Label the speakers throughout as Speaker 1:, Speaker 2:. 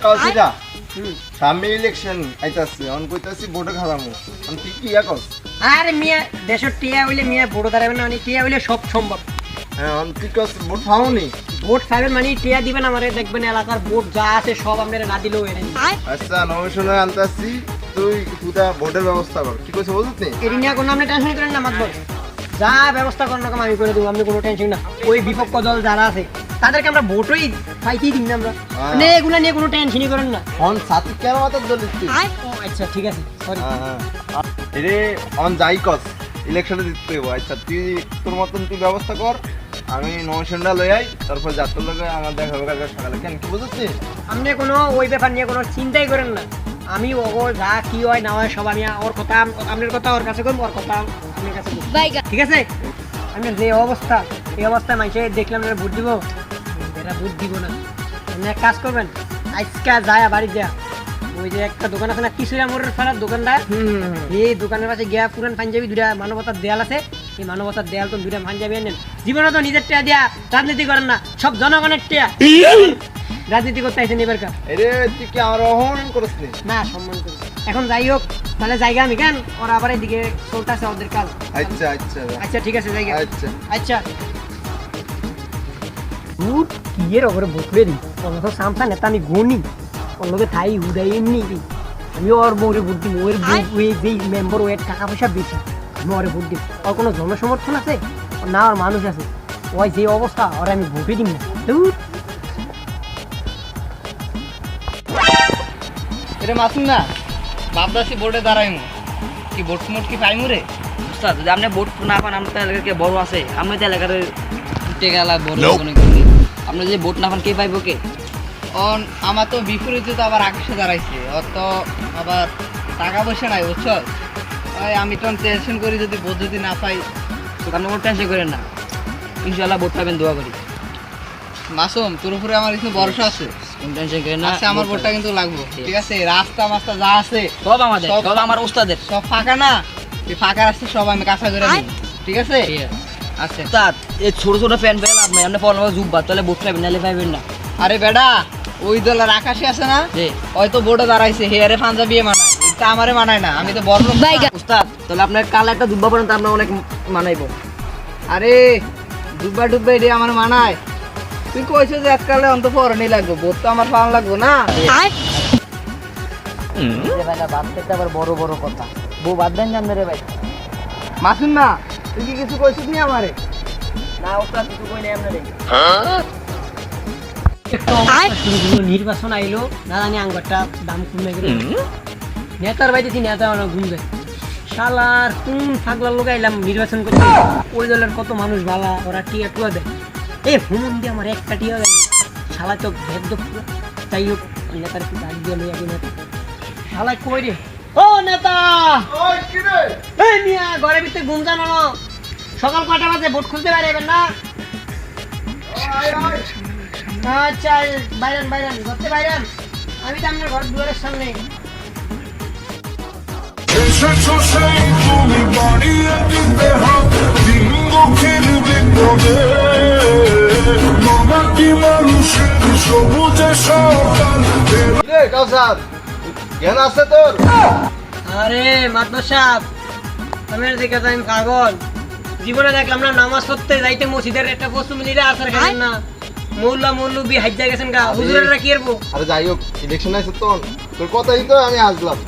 Speaker 1: কাউসিটা সামনে ইলেকশন আইতাছে অন কইতাছি ভোটে খালামু অন কি কি কস
Speaker 2: আরে মিয়া দেশের টিয়া হইলে মিয়া ভোট দাঁড়াবে না, মানে টিয়া হইলে সব সম্ভব।
Speaker 1: হ্যাঁ অন কি কস ভোট পাওনি
Speaker 2: ভোট পাবেন মানে টিয়া দিবেন আমারে, দেখবেন এলাকার ভোট যা আছে সব আপনারা না দিলেও এনে
Speaker 1: আচ্ছা নমিশনে আনতাছি তুই তুই ভোটের ব্যবস্থা কর কি কইছ বুঝছ নি
Speaker 2: এর নিয়ে কোনো আপনি টেনশন করেন না মাতবর, যা ব্যবস্থা করেন না আমি করে দেবো, আপনি কোনো টেনশন না। ওই বিপক্ষ দল যারা আছে তাদেরকে আমরা ভোটই পাইতেই দিন না আমরা, মানে এগুলা নিয়ে কোনো টেনশনই করেন না।
Speaker 1: অন সাথী কেন মাতার দল দিচ্ছি
Speaker 2: আচ্ছা ঠিক আছে সরি।
Speaker 1: এরে অন যাই কস ইলেকশনে জিততে হইব। আচ্ছা তুই তোর মতন তুই ব্যবস্থা কর, আমি নমিশনটা লই আই, তারপর যাত্রার লগে আমার দেখা হবে কালকে সকালে। কেন কি বুঝছিস
Speaker 2: আপনি কোনো ওই ব্যাপার নিয়ে কোনো চিন্তাই করেন না, আমি ওগো যা কি হয় না হয় সব আমি ওর কথা আপনার কথা ওর কাছে করবো, ওর কথা আপনার কাছে করবো, ঠিক আছে? আপনার যে অবস্থা এই অবস্থায় মানুষে দেখলাম আপনার ভোট দিব, এটা ভোট দিব না। আপনি এক কাজ করবেন, আজকে যায় বাড়ি যা ওই যে একটা দোকান আছে না কিশোরা মোড়ের ফেরার দোকানটা, এই দোকানের পাশে গিয়া পুরান পাঞ্জাবি দুইটা মানবতার দেয়াল আছে, এই মানবতার দেয়াল তো দুইটা পাঞ্জাবি আনেন। জীবনে তো নিজের টিয়া দিয়া রাজনীতি করেন না, সব জনগণের টিয়া রাজনীতি করতে আইসেন এবার কার।
Speaker 1: এরে তুই কি আমার অহমান করছ নি
Speaker 2: না সম্মান করি। এখন যাই হোক তাহলে জায়গা আমি কেন ওরা আবার এদিকে চলতেছে ওদের কাজ।
Speaker 1: আচ্ছা আচ্ছা
Speaker 2: আচ্ছা ঠিক আছে জায়গা
Speaker 1: আচ্ছা
Speaker 2: আচ্ছা ভূত কি এর ওপরে বকবে নি অন্য সামসা নেতা আমি গনি অন্যকে থাই হুদাই এমনি আমি ওর বউরে ভোট দিই, ওর বউ যেই মেম্বার ওয়ের টাকা পয়সা বেশি আমি ওরে ভোট দিই। ওর কোনো জনসমর্থন আছে না, ওর মানুষ আছে, ওই যে অবস্থা ওর আমি ভোটই দিই না।
Speaker 3: এটা মাসুম না বাপদাসি বোর্ডে দাঁড়াইমু কি ভোট মোট কি পাইমু রে উস্তাদ? যদি আপনি ভোট না পান, আমরা তো এলাকার কে বড় আছে, আমি তো এলাকার টেকালা বড় মনে করি, আপনি যদি ভোট না পান কে পাইব কে? অন আমার তো বিপরীতে তো আবার আকাশে দাঁড়াইছে, ওর তো আবার টাকা পয়সা নাই বুঝছ, ওই আমি তো টেনশন করি যদি ভোট যদি না পাই। তো আপনি কোনো টেনশন করেন না, ইনশাল্লাহ ভোট পাবেন, দোয়া করি। মাসুম তোর উপরে আমার কিন্তু ভরসা আছে, টেনশন করেন না, আমার ভোটটা কিন্তু লাগবে, ঠিক আছে? রাস্তা মাস্তা যা আছে সব আমাদের, সব আমার উস্তাদের, সব ফাঁকা না, এই ফাঁকা রাস্তা সব আমি কাঁচা করে দিই, ঠিক আছে? আচ্ছা উস্তাদ এই ছোট ছোট প্যান্ট পেয়ে লাভ নাই, আপনি পড়ানো জুব্বা তাহলে ভোট পাবেন, নাহলে পাইবেন না। আরে বেটা ওই দলের আকাশে আছে না, হয়তো বোর্ডে দাঁড়াইছে হেয়ারে পাঞ্জাবি মানায়, এটা আমারে মানায় না, আমি তো বড় লোক উস্তাদ। তাহলে আপনার কাল একটা দুব্বা পড়েন তো আপনার অনেক মানাইবো। আরে দুব্বা ডুব্বা এটা আমার মানায়, তুই কইছো যে আজকালে অন্ত পরনি লাগবে, ভোট তো আমার পাওয়া লাগবো না। আবার বড় বড় কথা বউ বাদ দেন জান রে ভাই। মাসুম না তুই কি কিছু কইছিস নি আমারে? না ওটা কিছু কই নাই আপনারে।
Speaker 2: নির্বাচন আইলো না জানি আঙ্গরটা দাম কমে গেল, নেতার বাইতে নেতা অনেক ঘুম যায়, শালার কোন ছাগলার লোক আইলাম নির্বাচন করতে, ওই দলের কত মানুষ ভালা, ওরা টিয়া টুয়া দেয়, এই হুমন দিয়ে আমার একটা টিয়া দেয় শালা চোখ ভেদ পুরো। যাই হোক নেতার একটু গাড়ি দিয়ে লইয়া নেতা শালা কই রে, ও নেতা এই মিয়া ঘরের ভিতরে ঘুম জানো না, সকাল কয়টা বাজে ভোট খুঁজতে পারবেন না? আচ্ছা বাইরান বাইরান ঘরতে বাইরান, আমি তো আপনার ঘর দুয়ারের সামনে। আরে মাতবর সাহেব আমি দেখে আমি পাগল, জীবনে দেখলাম না নামাজ পড়তে যাইতে মসজিদের একটা বস্তু মিলিয়ে আসার খাবেন না, মৌলা মৌলবি হাজ্জা গেছেন গা, হুজুরেরা কি করবো?
Speaker 1: আরে যাই হোক ইলেকশন আছে তো তোর কথাই তো আমি আসলাম।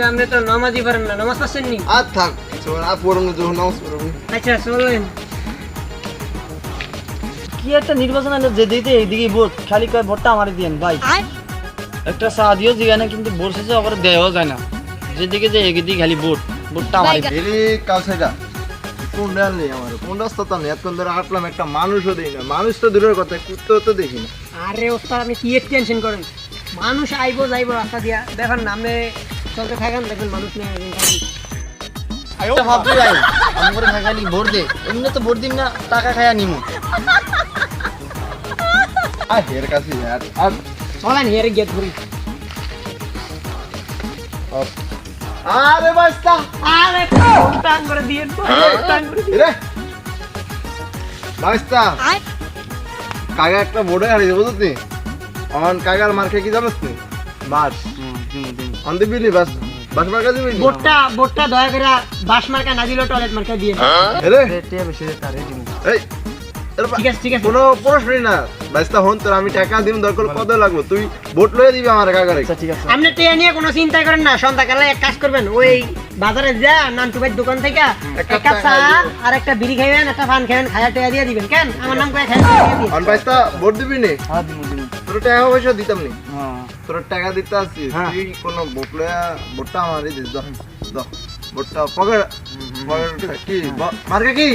Speaker 2: আপনি তো নামাজই পারেন না, নামাজ পাচ্ছেন নি?
Speaker 1: আর থাক আর পড়ুন যখন নামাজ পড়ুন।
Speaker 2: আচ্ছা চলেন।
Speaker 3: কি একটা নির্বাচন আলো যে দিতে এইদিকে ভোট খালি কয় ভোটটা আমারে দিয়েন ভাই, একটা সাদিও জিগানে কিন্তু ভোট শেষে আবার দেওয়া যায় না, যেদিকে যে এদিকে খালি ভোটটা আমারে।
Speaker 1: এরে কাউসাইটা কোন ডাল নেই আমার, কোন রাস্তা তো নেই, এতক্ষণ ধরে হাঁটলাম একটা মানুষও দেখি না, মানুষ তো দূরের কথা কুত্তেও তো দেখি না।
Speaker 2: আরে ওস্তাদ আপনি কি এর টেনশন করেন, মানুষ আইবো যাইবো রাস্তা দিয়া, দেখেন নামে চলতে থাকেন, দেখবেন মানুষ নেই
Speaker 3: ভাবতে যাই আমরা খালি ভোট দে, এমনি তো ভোট দিন না, টাকা খায়া নিমু।
Speaker 1: আর এর কাছে আর
Speaker 2: চলেন হেরে গেট ঘুরি।
Speaker 1: আরে বাস্তা
Speaker 2: আরে টান করে দিয়ে টান করে দিয়ে
Speaker 1: রে বাস্তা কাগে একটা বোর্ডে হারিয়ে বুঝলি অন কাগার মার্কে কি জানোস তুই বাস অন দিবি নি বাস বাস মার্কা দিবি নি?
Speaker 2: বোটটা দয়া করে বাস মার্কা না দিলেও টয়লেট মার্কা দিয়ে দিন।
Speaker 1: এরে
Speaker 3: টিয়া বেশি রে তারে দিমু
Speaker 1: এই এর
Speaker 2: ঠিক আছে ঠিক আছে
Speaker 1: কোনো প্রশ্নই না বাইস্তা হন তোর আমি টাকা দিম দরকার কত লাগবে তুই ভোট লয়ে দিবি আমার কাকারে।
Speaker 3: আচ্ছা ঠিক আছে
Speaker 2: আপনি টিয়া নিয়ে কোনো চিন্তা করেন না, সন্ধ্যাকালে এক কাজ করবেন, ওই বাজারে যা নান্টু ভাইয়ের দোকান থেকে
Speaker 1: এক
Speaker 2: একটা
Speaker 1: কাপ
Speaker 2: চা
Speaker 1: চা খাইবেন।
Speaker 2: আর একটা বিড়ি খাইবেন, একটা পান খাইবেন, খায়া টিয়া দিয়ে দিবেন। কেন আমার নাম করে খাইয়া দিয়ে দিবেন।
Speaker 1: অন বাইস্তা ভোট দিবি নি?
Speaker 3: হ্যাঁ দিমু দিমু
Speaker 1: তোর টাকা পয়সা দিতাম নি,
Speaker 3: হ্যাঁ
Speaker 1: তোর টাকা দিতে আসছিস
Speaker 3: হ্যাঁ।
Speaker 1: তুই কোনো ভোট লয়া ভোটটা আমারই দিস দাও দাও ভোটটা পকেট কি মার্কা কি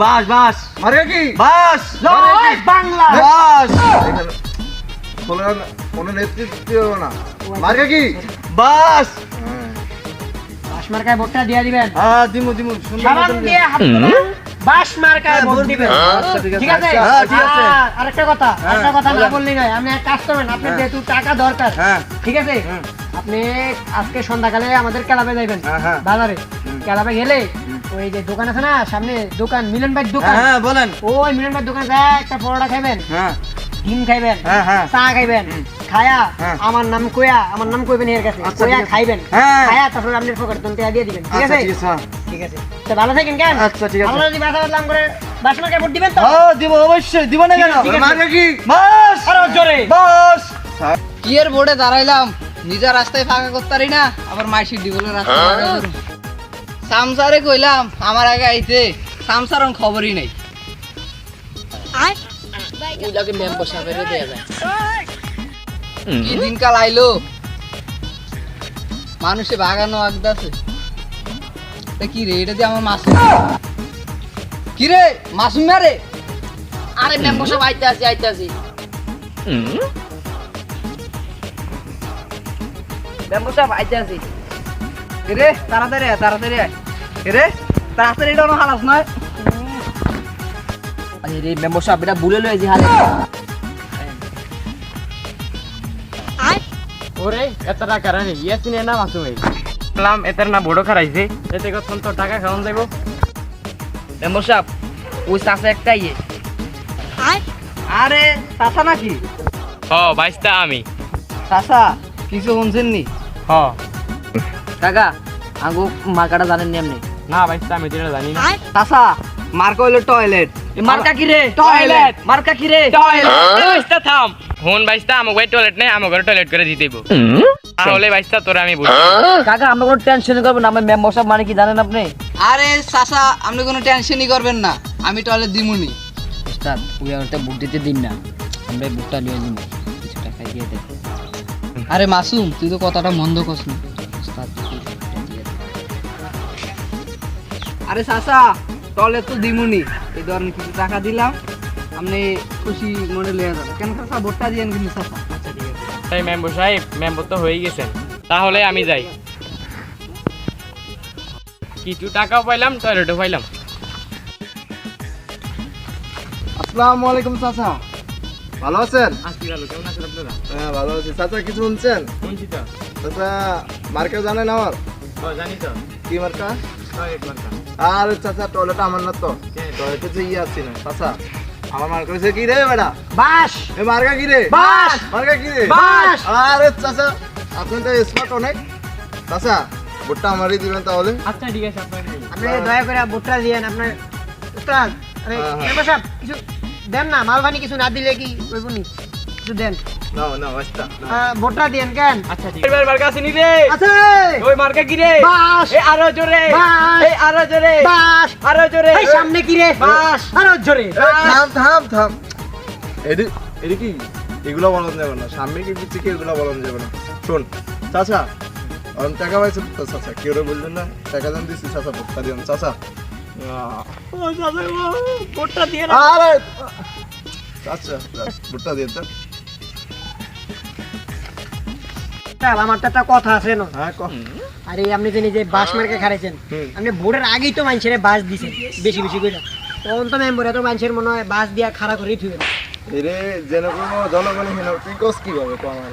Speaker 3: বাস বাস
Speaker 1: মার্কা কি
Speaker 3: বাস
Speaker 2: জয় বাংলা।
Speaker 3: বাস
Speaker 1: এখানে কোনো নেতৃত্ব হবে না মার্কা কি
Speaker 3: বাস
Speaker 1: হ্যাঁ।
Speaker 2: বাস মার্কায় ভোটটা দিয়ে দিবেন।
Speaker 3: হ্যাঁ দিমু দিমু সুন্দর
Speaker 2: সাবান
Speaker 3: মতন
Speaker 2: দিয়ে হাত ধুবেন, বাস মার্কায় ভোট দিবেন।
Speaker 3: আচ্ছা ঠিক আছে
Speaker 2: ঠিক আছে?
Speaker 3: হ্যাঁ ঠিক আছে
Speaker 2: আর আরেকটা কথা না বললেই নয়, আপনি এক কাজ করবেন, আপনার
Speaker 3: হ্যাঁ।
Speaker 2: যেহেতু টাকা দরকার,
Speaker 3: হ্যাঁ
Speaker 2: ঠিক আছে,
Speaker 3: হুম।
Speaker 2: আপনি আজকে সন্ধ্যাকালে আমাদের ক্লাবে যাইবেন,
Speaker 3: হ্যাঁ, হ্যাঁ।
Speaker 2: বাজারে ক্লাবে গেলে ওই যে দোকান আছে না সামনে, দোকান মিলন ভাইয়ের দোকান,
Speaker 3: হ্যাঁ বলেন
Speaker 2: ওই মিলন ভাইয়ের দোকানে যায় একটা পরোটা খাইবেন,
Speaker 3: হ্যাঁ
Speaker 2: ডিম খাইবেন,
Speaker 3: হ্যাঁ, হ্যাঁ।
Speaker 2: চা খাইবেন, খায়া
Speaker 3: হ্যাঁ।
Speaker 2: আমার নাম কইবেন এর কাছে,
Speaker 3: আচ্ছা,
Speaker 2: কইয়া
Speaker 3: ঠিক আছে।
Speaker 2: খাইবেন,
Speaker 3: হ্যাঁ।
Speaker 2: খায়া তারপর আপনি পকেট থেকে দিয়ে দিবেন। ঠিক
Speaker 3: আচ্ছা
Speaker 2: আছে
Speaker 3: ঠিক আছে
Speaker 2: ঠিক আছে, তো ভালো থাকেন। কেন
Speaker 3: আচ্ছা, ঠিক আছে।
Speaker 2: ভালো যদি বাসা বদলাম করে বাস মার্কায় ভোট দিবেন তো?
Speaker 3: হ্যাঁ দিব অবশ্যই দিব না কেন
Speaker 2: ঠিক আছে।
Speaker 3: মার্কা কি বাস
Speaker 2: আরো জোরে
Speaker 3: বাস কি এর বোর্ডে দাঁড়াইলাম, নিজের রাস্তায় ফাঁকা করতে পারি না, আবার মাইসির ডিবলের রাস্তা ফাঁকা করুম। সামসারে কইলাম আমার আগে আইতে, সামসার ওর খবরই নাই। ওইটাকে মেম্বার সাহেবের দেয়া যায়। কি দিনকাল আইলো, মানুষে বাগানো আগদাছে। তা কি রে, এটা দিয়ে আমার মাসুম, কি রে মাসুম রে?
Speaker 4: আরে মেম্বার সব আইতে আছি
Speaker 3: মেম্বার সাহেব আইতে আছি। রে তাড়াতাড়ি আয়, তাড়াতাড়ি আয়। রে তাড়াতাড়ি এটা হালাস নয়।
Speaker 4: আরে রে মেম্বার সব এটা ভুলে লয়ে যে হালে
Speaker 5: ওরে এত টাকা রানি ইয়াসিনের নাম আছে ভাই বললাম এটার না বড় খারাইছে এতে কখন তো টাকা খাওয়ান যাইব
Speaker 3: মেম্বার সাহেব ওই চাষা একটা ইয়ে। আরে চাষা নাকি?
Speaker 5: ও বাইশটা আমি
Speaker 3: চাষা কিছু শুনছেন নি?
Speaker 5: হ
Speaker 3: কাকা আগো মার্কাটা জানেন নি আপনি?
Speaker 5: না বাইশটা আমি যেটা জানি না
Speaker 3: চাষা মার্কা হইলো টয়লেট।
Speaker 5: মার্কা কি রে
Speaker 3: টয়লেট মার্কা কি রে?
Speaker 5: বাইশটা থাম ফোন বাইশটা আমাকে টয়লেট নেই আমাকে টয়লেট করে দিতে দিব তাহলে বাইশটা তোরা আমি বলি
Speaker 4: কাকা আমরা কোনো টেনশন করবেন না, আমার মেম্বার সব মানে কি জানেন আপনি?
Speaker 3: আরে চাষা আপনি কোনো টেনশনই করবেন না, আমি টয়লেট দিমুনি।
Speaker 4: উস্তাদ ওই একটা বুট দিতে দিন না, আমরা বুটটা লিয়ে দিব, কিছু টাকা দিয়ে দেন।
Speaker 3: আরে মাসুম তুই তো কথাটা মন্দ করছ না।
Speaker 4: উস্তাদ কিছু টাকা দিয়ে দেন।
Speaker 3: আরে চাষা টয়লেট তো দিমুনি, এই ধরেন কিছু টাকা দিলাম, আপনি খুশি মনে লয়ে যাবেন। কেন চাষা ভোটটা দিয়েন কিন্তু চাষা। আচ্ছা ঠিক আছে।
Speaker 5: তাই মেম্বার সাহেব মেম্বার তো হয়ে গেছেন তাহলে আমি যাই কিছু টাকাও পাইলাম টয়লেটও পাইলাম
Speaker 1: আসসালামু আলাইকুম চাচা, ভালো আছেন?
Speaker 5: আসি ভালো কেমন আছেন আপনারা
Speaker 1: হ্যাঁ ভালো আছি চাচা। কিছু শুনছেন
Speaker 5: শুনছি তো
Speaker 1: চাচা? মার্কা জানেন আমার?
Speaker 5: জানি তো
Speaker 1: কি মার্কা?
Speaker 5: টয়লেট মার্কা
Speaker 1: আরে চাচা টয়লেট আমার না তো, টয়লেটে যে ইয়ে আছে না চাচা, আমার মার্কা হচ্ছে কি রে বেটা?
Speaker 2: বাস
Speaker 1: এ মার্কা কি রে?
Speaker 2: বাস
Speaker 1: মার্কা কি রে?
Speaker 2: বাস।
Speaker 1: আরে চাচা আপনি তো স্মার্ট অনেক। চাচা ভোটটা আমারই দিবেন তাহলে।
Speaker 5: আচ্ছা ঠিক আছে আপনাকে
Speaker 2: আপনি দয়া করে ভোটটা দিয়েন। আপনার উস্তাদ, আরে
Speaker 1: হ্যাঁ, হ্যাঁ।
Speaker 2: মেম্বার সাহেব কিছু দেন না, মালবানি কিছু না দিলে কি হইব নি? কিছু দেন,
Speaker 1: নাও নাও আচ্ছা
Speaker 2: ভোটটা দিয়েন। কেন
Speaker 5: আচ্ছা ঠিক আছে মার্কা আসেনি রে
Speaker 2: আছে
Speaker 5: ওই মার্কা কি রে
Speaker 2: বাস
Speaker 5: এই আরো জোরে
Speaker 2: বাস।
Speaker 5: এই আরো জোরে
Speaker 2: বাস।
Speaker 5: আরো জোরে
Speaker 2: এই সামনে কি রে? বাস। আরো জোরে
Speaker 1: থাম থাম থাম। এদি কি এগুলো বলন যাবে না, সামনে কি পিছিয়ে কি এগুলো বলন যাবে না। শোন চাচা অন টাকা পাইছেন তো চাচা, কেউ বললেন না টাকা দাম দিচ্ছি চাচা, ভোটটা দিন চাচা।
Speaker 2: ভোটটা দিয়ে
Speaker 1: আরে চাচা ভোটটা দিয়ে তো।
Speaker 2: আমার তো একটা কথা আছে না।
Speaker 1: হ্যাঁ কহ।
Speaker 2: আরে আপনি জানি যে বাস মার্কে খারাইছেন,
Speaker 1: হুম।
Speaker 2: আপনি ভোটের আগেই তো মানুষের বাস দিছেন বেশি বেশি করে, তখন তো মেম্বার এত মানুষের মনে হয় বাস দিয়া খাড়া করেই থুবেন।
Speaker 1: এরে যেন কোনো জনগণ হেন তুই কস কি হবে তো আমার।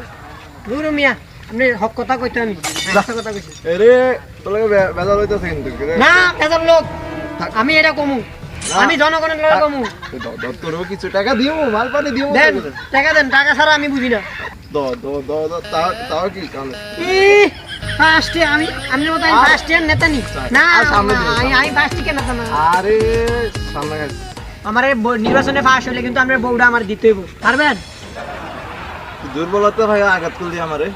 Speaker 2: গুরু মিয়া আপনি হক কথা কইতে, আমি রাস্তা কথা কইছি
Speaker 1: এরে তোর লাগে বেজাল হইতাছে কিন্তু রে।
Speaker 2: না, এজন লোক আমি এটা কমু। আমি জনগণের লগে কমু
Speaker 1: তোরও কিছু টাকা দিও, মাল পানি দিও।
Speaker 2: দেন টাকা দেন, টাকা ছাড়া আমি বুঝি না।
Speaker 1: তাও কি কারণে?
Speaker 2: ফার্স্টে আমি আপনার মতো আমি ফার্স্ট ইয়ার নেতা নি না, আমি ফার্স্ট কে নেতা না।
Speaker 1: আরে সামনে
Speaker 2: আমার নির্বাচনে পাস হলে কিন্তু আপনার বউটা আমার দিতে হইব, পারবেন?
Speaker 1: দুর্বলতা ভাই আঘাত করলি আমারে।